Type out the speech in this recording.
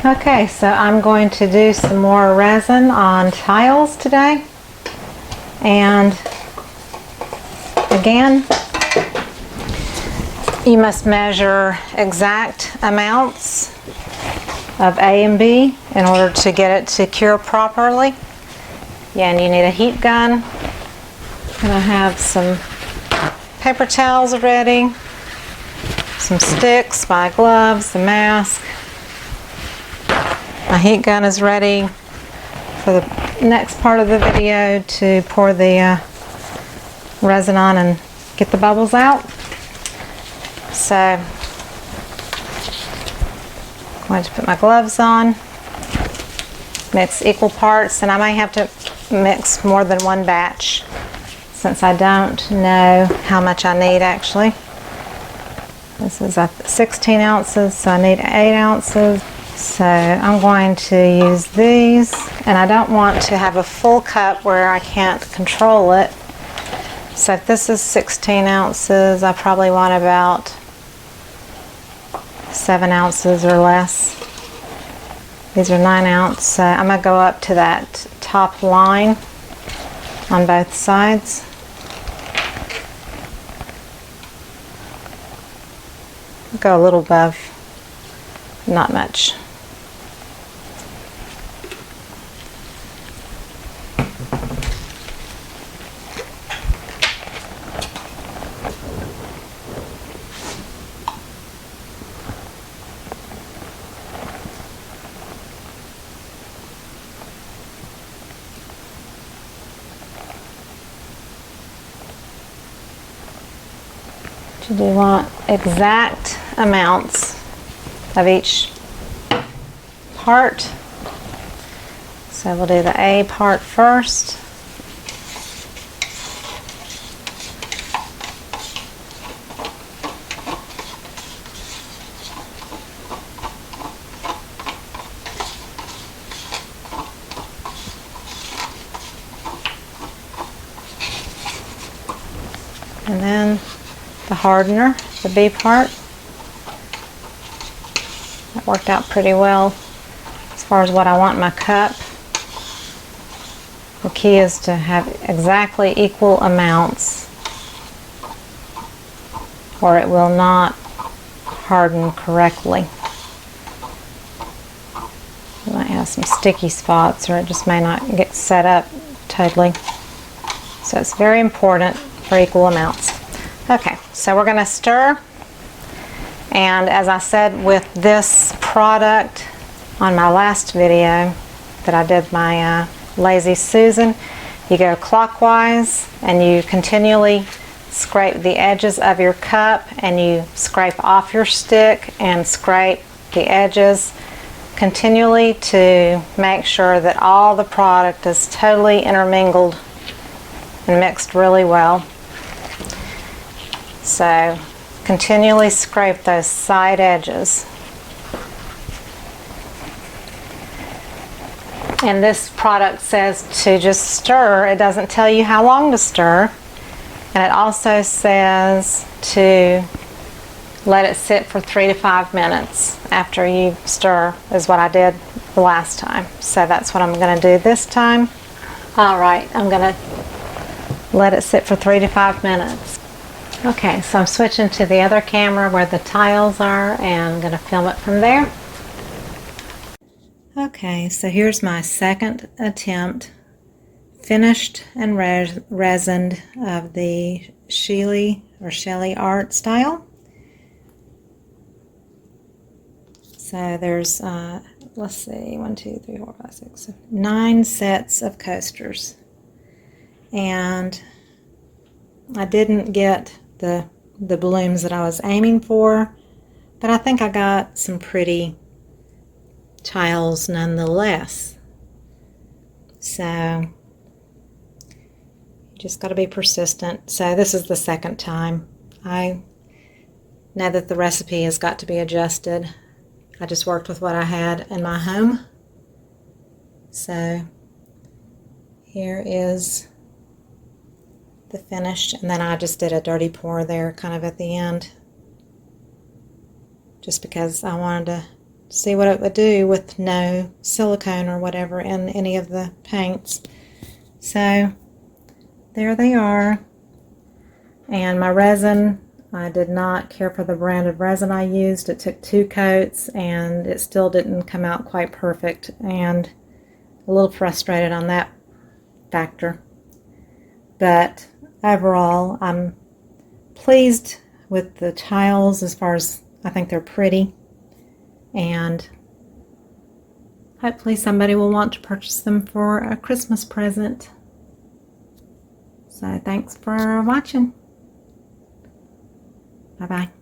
Okay, so I'm going to do some more resin on tiles today. And again, you must measure exact amounts of A and B in order to get it to cure properly. Yeah, and you need a heat gun. And I have some paper towels ready, some sticks, my gloves, the mask. My heat gun is ready for the next part of the video to pour the resin on and get the bubbles out. So I'm going to put my gloves on, mix equal parts, and I may have to mix more than one batch since I don't know how much I need actually. This is 16 ounces, so I need 8 ounces. So I'm going to use these, and I don't want to have a full cup where I can't control it. So if this is 16 ounces, I probably want about 7 ounces or less. These are 9 ounce, so I'm going to go up to that top line on both sides. Go a little above, not much. You do want exact amounts of each part. So we'll do the A part first. And then the hardener, the B part. That worked out pretty well as far as what I want in my cup. The key is to have exactly equal amounts or it will not harden correctly. You might have some sticky spots or it just may not get set up totally. So it's very important for equal amounts. Okay, so we're going to stir, and as I said with this product on my last video that I did my Lazy Susan, you go clockwise and you continually scrape the edges of your cup and you scrape off your stick and scrape the edges continually to make sure that all the product is totally intermingled and mixed really well. So continually scrape those side edges. And this product says to just stir. It doesn't tell you how long to stir. And it also says to let it sit for 3 to 5 minutes after you stir, is what I did the last time. So that's what I'm going to do this time. All right, I'm going to let it sit for 3 to 5 minutes. Okay, so I'm switching to the other camera where the tiles are, and I'm going to film it from there. Okay, so here's my second attempt, finished and resined, of the Shelly art style. So there's, let's see, 1, 2, 3, 4, 5, 6, 7, 9 sets of coasters. And I didn't get the blooms that I was aiming for, but I think I got some pretty tiles nonetheless. So you just got to be persistent. So this is the second time. I know that the recipe has got to be adjusted. I just worked with what I had in my home. So here is the finished, and then I just did a dirty pour there kind of at the end, just because I wanted see what it would do with no silicone or whatever in any of the paints. So there they are. And my resin, I did not care for the brand of resin I used. It took 2 coats and it still didn't come out quite perfect, and a little frustrated on that factor. But overall, I'm pleased with the tiles as far as I think they're pretty, and hopefully somebody will want to purchase them for a Christmas present. So thanks for watching. Bye-bye.